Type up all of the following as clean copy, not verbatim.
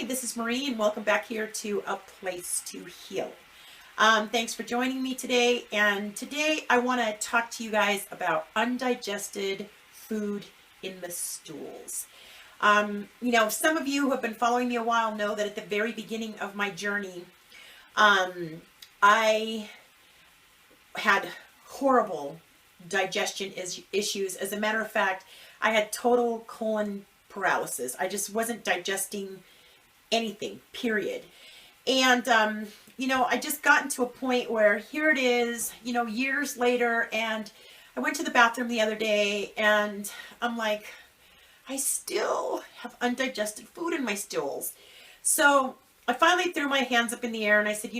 this is Marie and welcome back here to A Place to Heal. Thanks for joining me today, and today I want to talk to you guys about undigested food in the stools. Some of you who have been following me a while know that at the very beginning of my journey, I had horrible digestion issues. As a matter of fact, I had total colon paralysis. I just wasn't digesting anything, period. And, I just gotten to a point where here it is, years later, and I went to the bathroom the other day and I'm like, I still have undigested food in my stools. So I finally threw my hands up in the air and I said,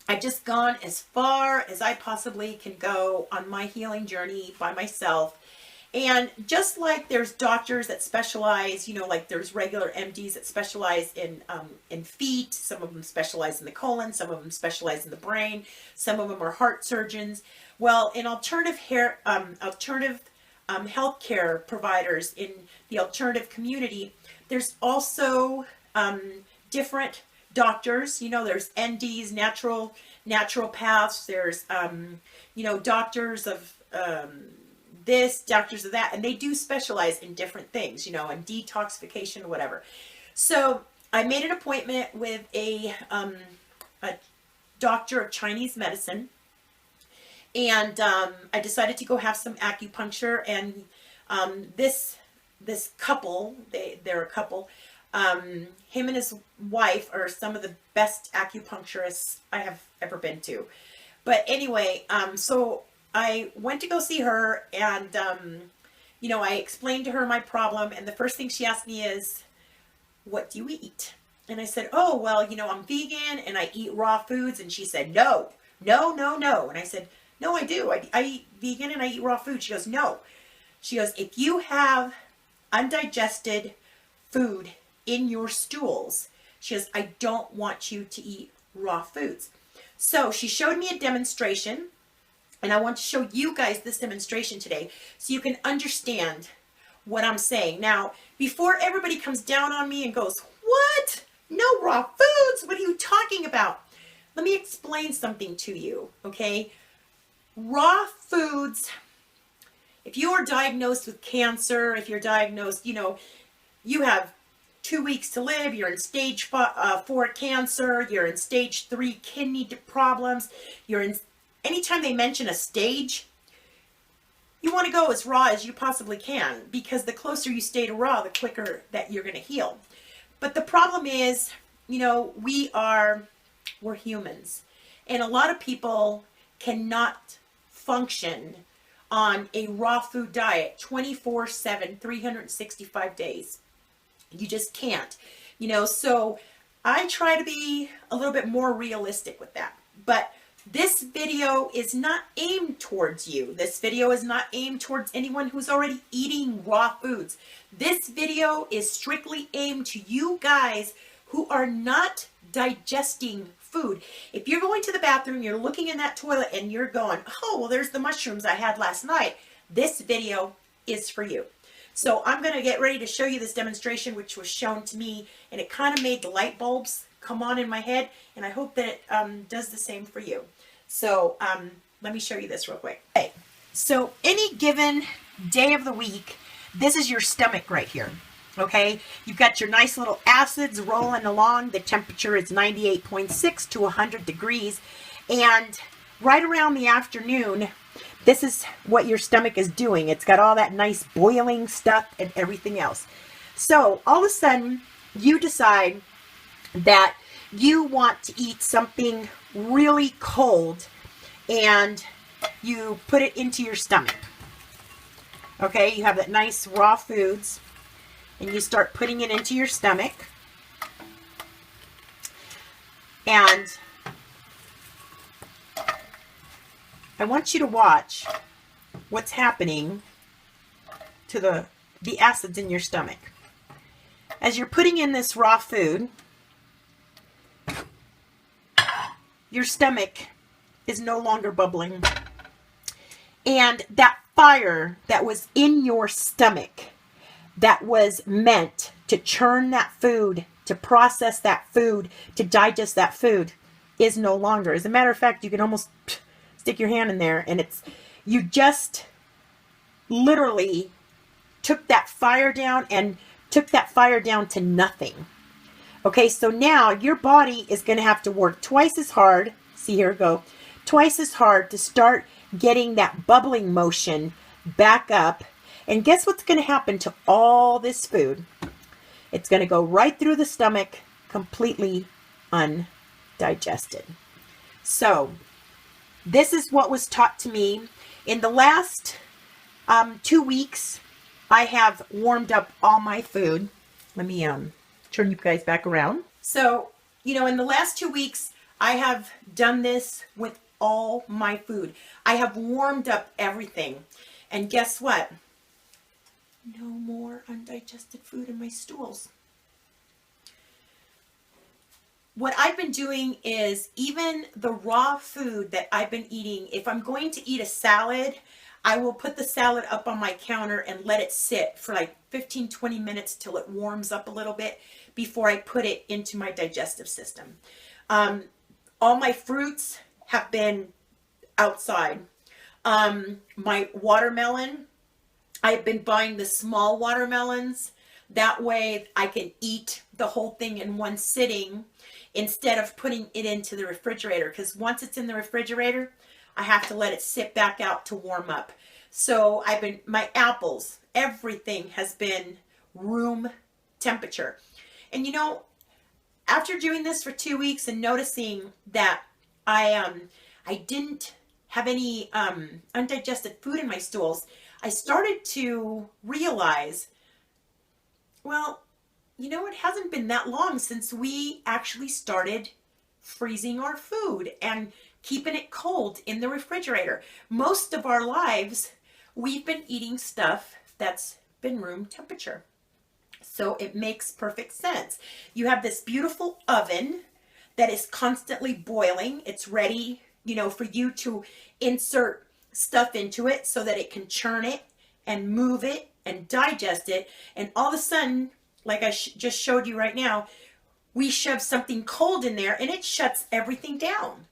I've just gone as far as I possibly can go on my healing journey by myself. And just like there's doctors that specialize, like there's regular MDs that specialize in feet, some of them specialize in the colon, some of them specialize in the brain, some of them are heart surgeons. Well, in alternative healthcare providers in the alternative community, there's also different doctors. There's NDs, naturopaths. There's doctors of this, doctors of that, and they do specialize in different things, in detoxification or whatever. So I made an appointment with a doctor of Chinese medicine, and I decided to go have some acupuncture. And this couple, they're a couple. Him and his wife are some of the best acupuncturists I have ever been to. But anyway, so I went to go see her, and, I explained to her my problem, and the first thing she asked me is, what do you eat? And I said, oh, well, I'm vegan, and I eat raw foods. And she said, no. And I said, no, I do. I eat vegan and I eat raw food. She goes, no. She goes, if you have undigested food in your stools, she goes, I don't want you to eat raw foods. So she showed me a demonstration. And I want to show you guys this demonstration today so you can understand what I'm saying. Now, before everybody comes down on me and goes, what? No raw foods? What are you talking about? Let me explain something to you, okay? Raw foods, if you are diagnosed with cancer, if you're diagnosed, you have 2 weeks to live, you're in stage 4 cancer, you're in stage 3 kidney problems, anytime they mention a stage, you want to go as raw as you possibly can, because the closer you stay to raw, the quicker that you're going to heal. But the problem is, we're humans, and a lot of people cannot function on a raw food diet 24/7, 365 days. You just can't, so I try to be a little bit more realistic with that. But this video is not aimed towards you. This video is not aimed towards anyone who's already eating raw foods. This video is strictly aimed to you guys who are not digesting food. If you're going to the bathroom, you're looking in that toilet and you're going, oh, well, there's the mushrooms I had last night. This video is for you. So I'm going to get ready to show you this demonstration, which was shown to me, and it kind of made the light bulbs come on in my head, and I hope that it does the same for you. So let me show you this real quick. Okay, so any given day of the week, this is your stomach right here. Okay, you've got your nice little acids rolling along. The temperature is 98.6 to 100 degrees, and right around the afternoon, this is what your stomach is doing. It's got all that nice boiling stuff and everything else. So all of a sudden, you decide that you want to eat something really cold, and you put it into your stomach. Okay, you have that nice raw foods, and you start putting it into your stomach. And I want you to watch what's happening to the acids in your stomach. As you're putting in this raw food, your stomach is no longer bubbling. And that fire that was in your stomach that was meant to churn that food to process that food, to digest that food, is no longer. As a matter of fact, you can almost stick your hand in there and you just literally took that fire down and took that fire down to nothing. Okay, so now your body is going to have to work twice as hard. See, here we go. Twice as hard to start getting that bubbling motion back up. And guess what's going to happen to all this food? It's going to go right through the stomach, completely undigested. So this is what was taught to me. In the last 2 weeks, I have warmed up all my food. Let me turn you guys back around. So, in the last 2 weeks, I have done this with all my food. I have warmed up everything. And guess what? No more undigested food in my stools. What I've been doing is even the raw food that I've been eating, if I'm going to eat a salad, I will put the salad up on my counter and let it sit for like 15-20 minutes till it warms up a little bit before I put it into my digestive system. All my fruits have been outside. My watermelon, I've been buying the small watermelons. That way I can eat the whole thing in one sitting instead of putting it into the refrigerator. Because once it's in the refrigerator, I have to let it sit back out to warm up. So my apples, everything has been room temperature. And after doing this for 2 weeks and noticing that I didn't have any undigested food in my stools, I started to realize, well, it hasn't been that long since we actually started freezing our food and keeping it cold in the refrigerator. Most of our lives, we've been eating stuff that's been room temperature. So it makes perfect sense. You have this beautiful oven that is constantly boiling. It's ready, for you to insert stuff into it so that it can churn it and move it and digest it. And all of a sudden, like I just showed you right now, we shove something cold in there and it shuts everything down.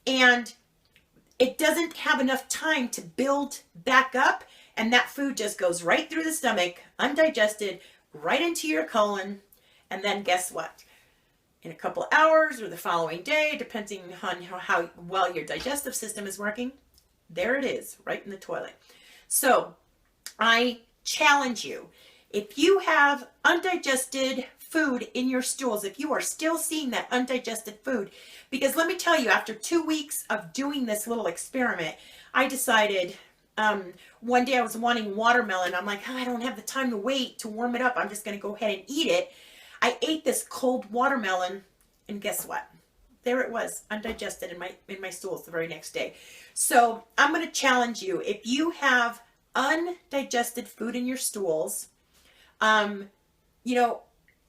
And it doesn't have enough time to build back up, and that food just goes right through the stomach, undigested, right into your colon. And then guess what? In a couple hours or the following day, depending on how well your digestive system is working, there it is, right in the toilet. So I challenge you, if you have undigested food in your stools, if you are still seeing that undigested food, because let me tell you, after 2 weeks of doing this little experiment, I decided one day I was wanting watermelon. I'm like, I don't have the time to wait to warm it up. I'm just going to go ahead and eat it. I ate this cold watermelon, and guess what? There it was, undigested in my stools the very next day. So I'm going to challenge you, if you have undigested food in your stools,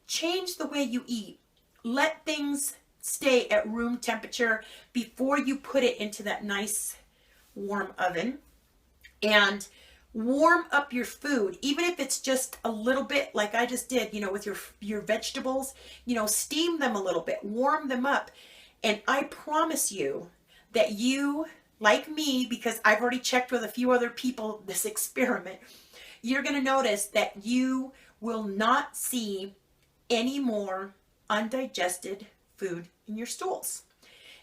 change the way you eat. Let things stay at room temperature before you put it into that nice warm oven. And warm up your food, even if it's just a little bit, like I just did, with your vegetables, steam them a little bit, warm them up. And I promise you that you, like me, because I've already checked with a few other people this experiment, you're going to notice that you will not see any more undigested food in your stools.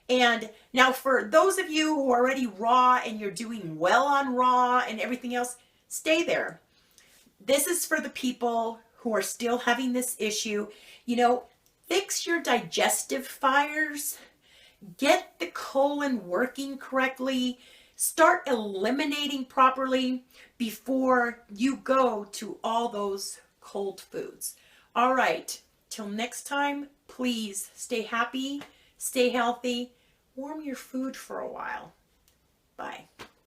And now for those of you who are already raw and you're doing well on raw and everything else, stay there. This is for the people who are still having this issue. Fix your digestive fires. Get the colon working correctly. Start eliminating properly before you go to all those cold foods. All right, till next time, please stay happy, stay healthy, warm your food for a while. Bye.